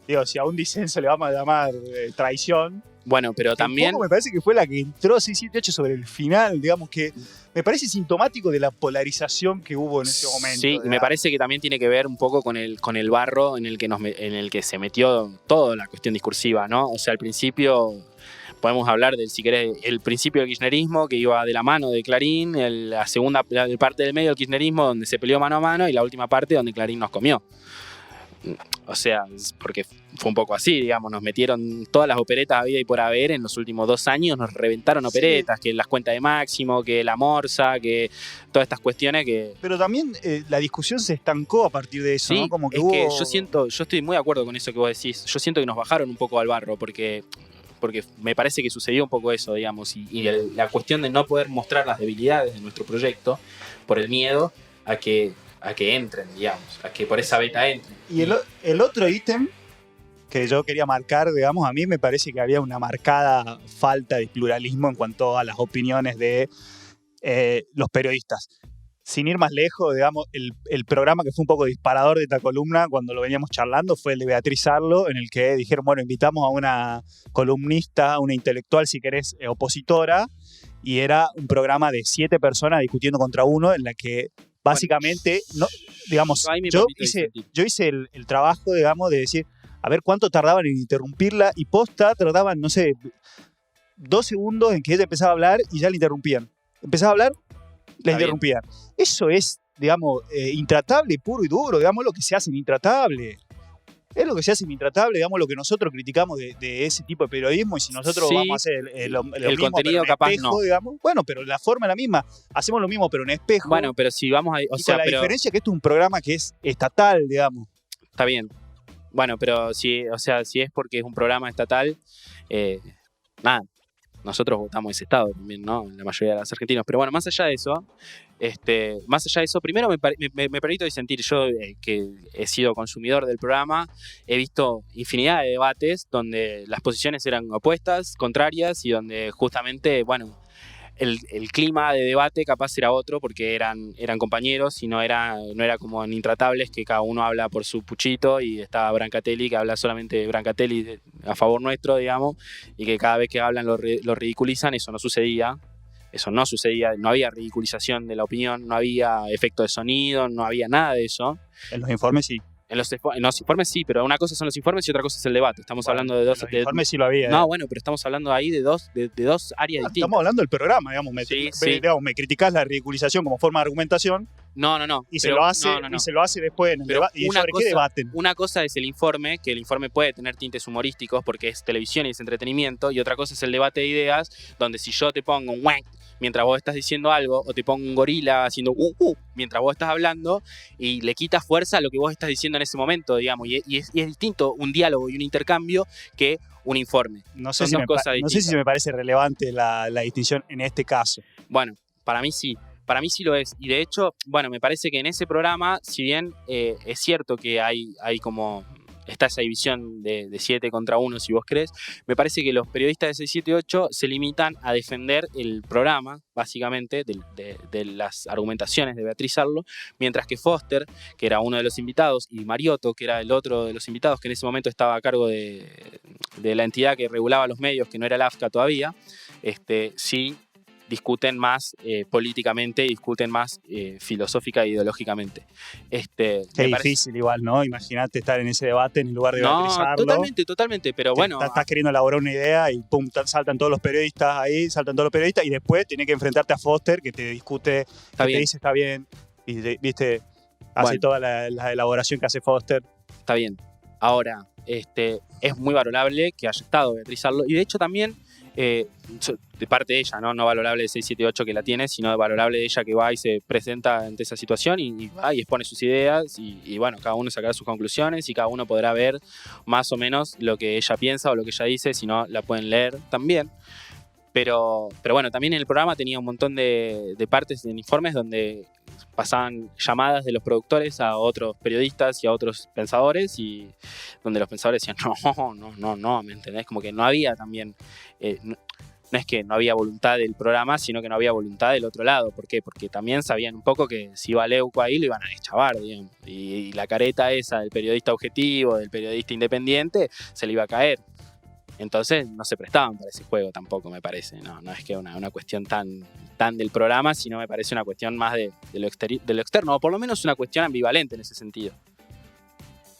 digo, si a un disenso le vamos a llamar traición. Bueno, pero también me parece que fue la que entró 678 sobre el final, digamos, que me parece sintomático de la polarización que hubo en ese momento. Sí, y me parece que también tiene que ver un poco con el barro en el que se metió toda la cuestión discursiva, ¿no? O sea, al principio podemos hablar del, si querés, el principio del kirchnerismo que iba de la mano de Clarín, la segunda parte del medio del kirchnerismo donde se peleó mano a mano y la última parte donde Clarín nos comió. O sea, porque fue un poco así, digamos, nos metieron todas las operetas a vida y por haber en los últimos 2 años, nos reventaron operetas, que las cuentas de Máximo, que la Morsa, que todas estas cuestiones que... Pero también la discusión se estancó a partir de eso, sí, ¿no? Como que que yo estoy muy de acuerdo con eso que vos decís, yo siento que nos bajaron un poco al barro, porque me parece que sucedió un poco eso, digamos, y la cuestión de no poder mostrar las debilidades de nuestro proyecto por el miedo a que entren, digamos, a que por esa beta entren. Y el otro ítem que yo quería marcar, digamos, a mí me parece que había una marcada falta de pluralismo en cuanto a las opiniones de los periodistas. Sin ir más lejos, digamos, el programa que fue un poco disparador de esta columna cuando lo veníamos charlando fue el de Beatriz Arlo, en el que dijeron, bueno, invitamos a una columnista, una intelectual, si querés, opositora, y era un programa de 7 personas discutiendo contra uno, en la que básicamente, no, digamos, yo hice el trabajo, digamos, de decir, a ver cuánto tardaban en interrumpirla, y posta tardaban, no sé, 2 segundos en que ella empezaba a hablar y ya la interrumpían. Empezaba a hablar, la interrumpían. Eso es, digamos, intratable, puro y duro, digamos, lo que se hace en Intratable. Es lo que se hace en Intratable, digamos, lo que nosotros criticamos de ese tipo de periodismo, y si nosotros vamos a hacer lo mismo, contenido pero en capaz espejo, no. digamos, bueno, pero la forma es la misma. Hacemos lo mismo, pero en espejo. Bueno, pero si vamos a... la diferencia es que esto es un programa que es estatal, digamos. Está bien. Bueno, pero si es porque es un programa estatal, nada, nosotros votamos ese estado también, ¿no? La mayoría de los argentinos. Pero bueno, más allá de eso, primero me permito disentir. Yo, que he sido consumidor del programa, he visto infinidad de debates donde las posiciones eran opuestas, contrarias, y donde justamente, bueno, el clima de debate capaz era otro porque eran compañeros y no era como en Intratables, que cada uno habla por su puchito y está Brancatelli que habla solamente Brancatelli a favor nuestro, digamos, y que cada vez que hablan lo ridiculizan. Eso no sucedía, no había ridiculización de la opinión, no había efecto de sonido, no había nada de eso. En los informes sí. En los informes sí, pero una cosa son los informes y otra cosa es el debate. Estamos hablando de dos... En los informes sí lo había. No, bueno, pero estamos hablando ahí de dos áreas distintas. Estamos hablando del programa, digamos. Me criticás la ridiculización como forma de argumentación. No. Y se lo hace después en el debate. ¿Y sobre qué debaten? Una cosa es el informe, que el informe puede tener tintes humorísticos porque es televisión y es entretenimiento, y otra cosa es el debate de ideas, donde si yo te pongo un wank mientras vos estás diciendo algo, o te pongo un gorila haciendo mientras vos estás hablando, y le quitas fuerza a lo que vos estás diciendo en ese momento, digamos, y es distinto un diálogo y un intercambio que un informe. No sé si me parece relevante la distinción en este caso. Bueno, para mí sí lo es, y de hecho, bueno, me parece que en ese programa, si bien es cierto que hay como está esa división de 7 contra 1, si vos querés. Me parece que los periodistas de 678 se limitan a defender el programa, básicamente, de las argumentaciones de Beatriz Arlo, mientras que Foster, que era uno de los invitados, y Mariotto, que era el otro de los invitados, que en ese momento estaba a cargo de la entidad que regulaba los medios, que no era el AFCA todavía, sí discuten más políticamente, discuten más filosófica e ideológicamente. Qué difícil igual, ¿no? Imagínate estar en ese debate en lugar de Beatriz Arlo. Totalmente, pero bueno. Estás queriendo elaborar una idea y pum, saltan todos los periodistas ahí, y después tenés que enfrentarte a Foster, que te discute, te dice está bien, y viste, hace toda la elaboración que hace Foster. Está bien. Ahora, es muy valorable que haya estado Beatriz Arlo, y de hecho también de parte de ella, no valorable de 678 que la tiene, sino valorable de ella que va y se presenta ante esa situación y va y expone sus ideas y bueno, cada uno sacará sus conclusiones y cada uno podrá ver más o menos lo que ella piensa o lo que ella dice, si no la pueden leer también. Pero bueno, también el programa tenía un montón de partes, de informes donde pasaban llamadas de los productores a otros periodistas y a otros pensadores y donde los pensadores decían no, ¿me entendés? Como que no había también, no es que no había voluntad del programa, sino que no había voluntad del otro lado. ¿Por qué? Porque también sabían un poco que si iba Leuco ahí lo iban a deschavar, digamos. Y la careta esa del periodista objetivo, del periodista independiente, se le iba a caer. Entonces no se prestaban para ese juego tampoco, me parece. No es que una cuestión tan del programa, sino me parece una cuestión más de lo externo, o por lo menos una cuestión ambivalente en ese sentido.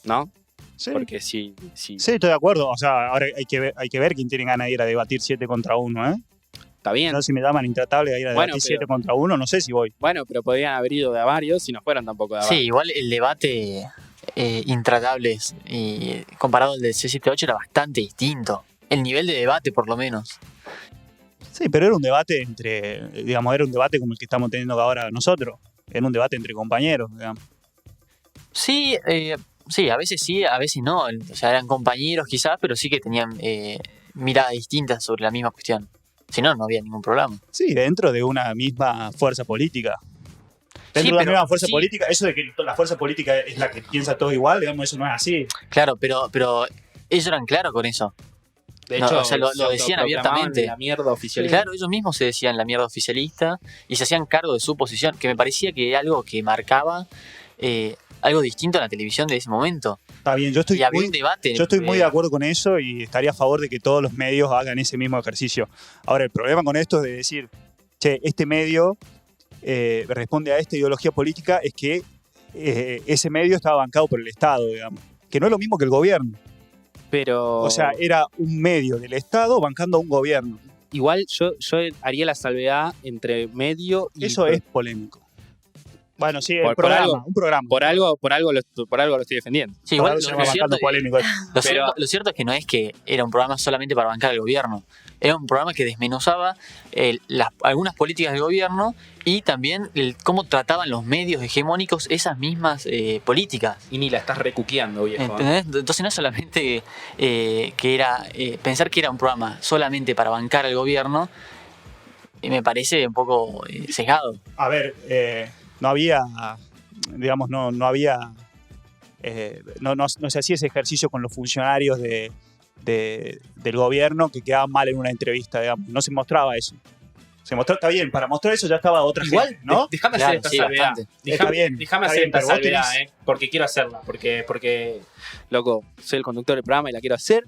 ¿No? Sí. Porque sí. Sí, estoy de acuerdo. O sea, ahora hay que ver quién tiene ganas de ir a debatir 7 contra 1, ¿eh? Está bien. No, si me llaman intratable a ir a debatir 7 contra 1, no sé si voy. Bueno, pero podrían haber ido de a varios y no fueron tampoco de a varios. Sí, igual el debate intratables y comparado al del C78 era bastante distinto. El nivel de debate, por lo menos. Sí, pero era un debate era un debate como el que estamos teniendo ahora nosotros. Era un debate entre compañeros, digamos. Sí, a veces no. O sea, eran compañeros quizás, pero sí que tenían miradas distintas sobre la misma cuestión. Si no, no había ningún problema. Sí, dentro de una misma fuerza política. Dentro de la misma fuerza política, eso de que la fuerza política es la que piensa todo igual, digamos, eso no es así. Claro, pero ellos eran claros con eso. De hecho, o sea, lo decían abiertamente. La mierda oficialista. Claro, ellos mismos se decían la mierda oficialista y se hacían cargo de su posición, que me parecía que era algo que marcaba algo distinto en la televisión de ese momento. Está bien, yo estoy muy de acuerdo con eso y estaría a favor de que todos los medios hagan ese mismo ejercicio. Ahora, el problema con esto es de decir, che, este medio responde a esta ideología política, es que ese medio estaba bancado por el Estado, digamos, que no es lo mismo que el gobierno. Pero... O sea, era un medio del Estado bancando a un gobierno. Igual yo haría la salvedad entre medio y... Eso es polémico. Bueno, sí, un programa. Por algo lo estoy defendiendo. Sí, igual lo cierto es que no es que era un programa solamente para bancar al gobierno. Era un programa que desmenuzaba algunas políticas del gobierno y también cómo trataban los medios hegemónicos esas mismas políticas. Y ni la estás recuqueando, viejo. ¿Entendés? Entonces no es solamente que era pensar que era un programa solamente para bancar al gobierno, me parece un poco sesgado. A ver, no había, digamos, no se hacía ese ejercicio con los funcionarios del gobierno que quedaban mal en una entrevista, digamos. No se mostraba eso. Se mostró, está bien, para mostrar eso ya estaba otra gente, ¿no? Déjame hacer esta salvedad. Déjame hacer esta salvedad, porque quiero hacerla. Porque, loco, soy el conductor del programa y la quiero hacer.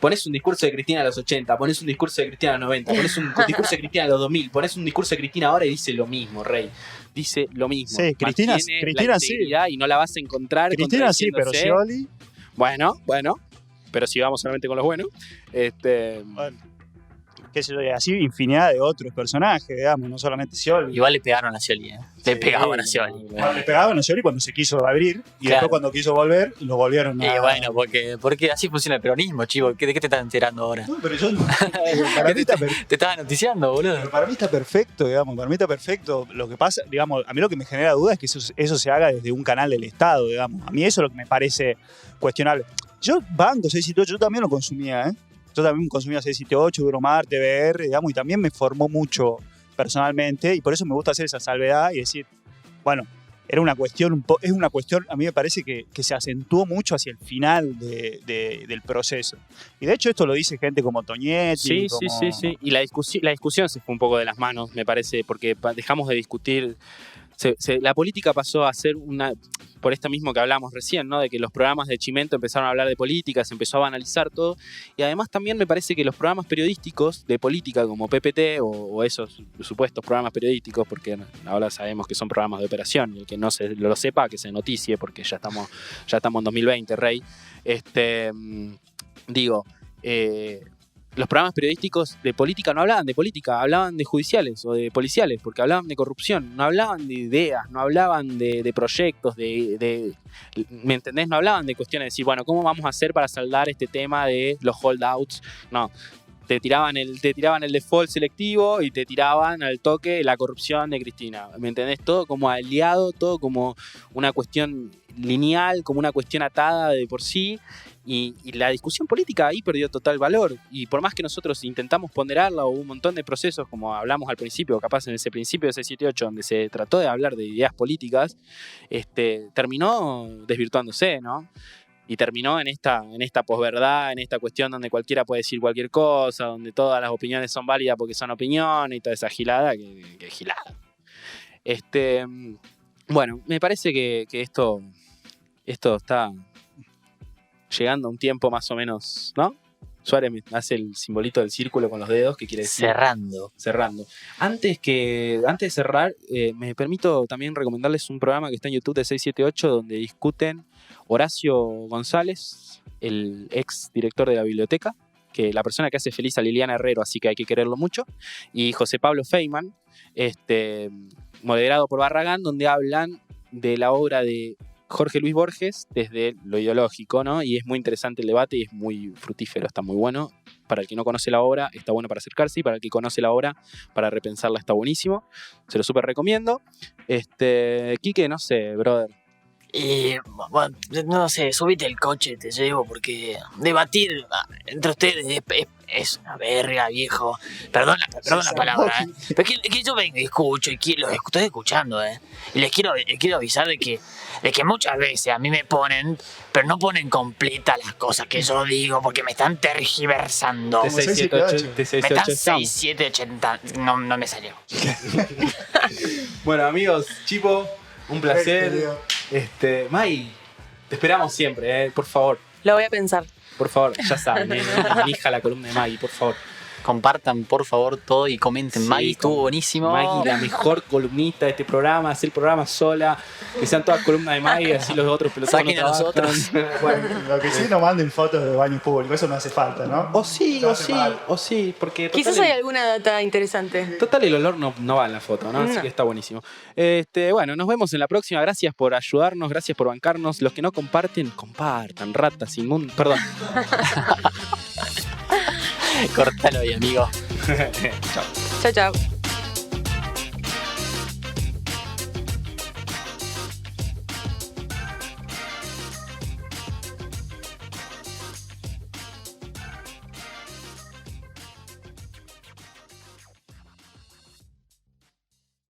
Pones un discurso de Cristina a los 80, pones un discurso de Cristina a los 90, pones un discurso de Cristina a los 2000, pones un discurso de Cristina ahora y dice lo mismo, Rey. Dice lo mismo. Sí, Cristina sí. Y no la vas a encontrar. Cristina sí, pero Scioli. Bueno. Pero si vamos solamente con los buenos. Bueno, qué sé yo, así infinidad de otros personajes, digamos, no solamente Scioli. Igual le pegaron a Scioli, Le pegaban a Scioli. Le pegaban a Scioli cuando se quiso abrir y después cuando quiso volver, lo volvieron a... Y bueno, porque así funciona el peronismo, chivo. ¿De qué te estás enterando ahora? No, pero yo... para mí te estaba noticiando, boludo. Pero para mí está perfecto, digamos, Lo que pasa, digamos, a mí lo que me genera duda es que eso se haga desde un canal del Estado, digamos. A mí eso es lo que me parece cuestionable. Yo banco 678, yo también lo consumía, ¿eh? Yo también consumía 678, Euromar, TVR, digamos, y también me formó mucho personalmente y por eso me gusta hacer esa salvedad y decir, bueno, era una cuestión, es una cuestión, a mí me parece que se acentuó mucho hacia el final del proceso. Y de hecho esto lo dice gente como Toñetti. Sí. Y la discusión se fue un poco de las manos, me parece, porque dejamos de discutir. La política pasó a ser por esto mismo que hablamos recién, ¿no? De que los programas de Chimento empezaron a hablar de política, se empezó a banalizar todo, y además también me parece que los programas periodísticos de política como PPT o esos supuestos programas periodísticos, porque ahora sabemos que son programas de operación, y el que no lo sepa, que se noticie, porque ya estamos en 2020, Rey. Los programas periodísticos de política no hablaban de política, hablaban de judiciales o de policiales, porque hablaban de corrupción, no hablaban de ideas, no hablaban de proyectos, ¿me entendés? No hablaban de cuestiones de decir, bueno, ¿cómo vamos a hacer para saldar este tema de los holdouts? No, te tiraban el default selectivo y te tiraban al toque la corrupción de Cristina, ¿me entendés? Todo como aliado, todo como una cuestión lineal, como una cuestión atada de por sí. Y la discusión política ahí perdió total valor, y por más que nosotros intentamos ponderarla, hubo un montón de procesos, como hablamos al principio, capaz en ese principio de 678, donde se trató de hablar de ideas políticas, terminó desvirtuándose, ¿no? Y terminó en esta posverdad, en esta cuestión donde cualquiera puede decir cualquier cosa, donde todas las opiniones son válidas porque son opiniones y toda esa gilada, que es gilada. Bueno, me parece que esto está llegando a un tiempo más o menos, ¿no? Suárez me hace el simbolito del círculo con los dedos, que quiere decir cerrando. Antes de cerrar, me permito también recomendarles un programa que está en YouTube de 678, donde discuten Horacio González, el ex director de la biblioteca, que la persona que hace feliz a Liliana Herrero, así que hay que quererlo mucho, y José Pablo Feynman, moderado por Barragán, donde hablan de la obra de Jorge Luis Borges desde lo ideológico, ¿no? Y es muy interesante el debate y es muy fructífero, está muy bueno. Para el que no conoce la obra, está bueno para acercarse, y para el que conoce la obra, para repensarla, está buenísimo. Se lo súper recomiendo. Quique, no sé, brother. Bueno, no sé, subite el coche, te llevo, porque debatir entre ustedes es una verga, viejo. Perdón la palabra, Pero que yo vengo y escucho, y los estoy escuchando, Y les quiero avisar de que muchas veces a mí me ponen, pero no ponen completas las cosas que yo digo, porque me están tergiversando. De 678. Me están 6780, no me salió. Bueno, amigos, Chipo, un placer. Mai, te esperamos siempre, por favor. Lo voy a pensar. Por favor, ya saben, elija la columna de Maggie, por favor. Compartan, por favor, todo y comenten. Sí, Maggie estuvo buenísimo. Maggie, la mejor columnista de este programa, hacer el programa sola, que sean todas columnas de Maggie, así los otros pelotudos saquen a los otros. Bueno, lo que sí, no manden fotos de baños públicos, eso no hace falta, ¿no? O sí, porque... Quizás hay alguna data interesante. Total, el olor no va en la foto, ¿no? Así que está buenísimo. Bueno, nos vemos en la próxima. Gracias por ayudarnos, gracias por bancarnos. Los que no comparten, compartan, ratas inmundas. Perdón. Cortalo ahí, amigo. Chao. Chao.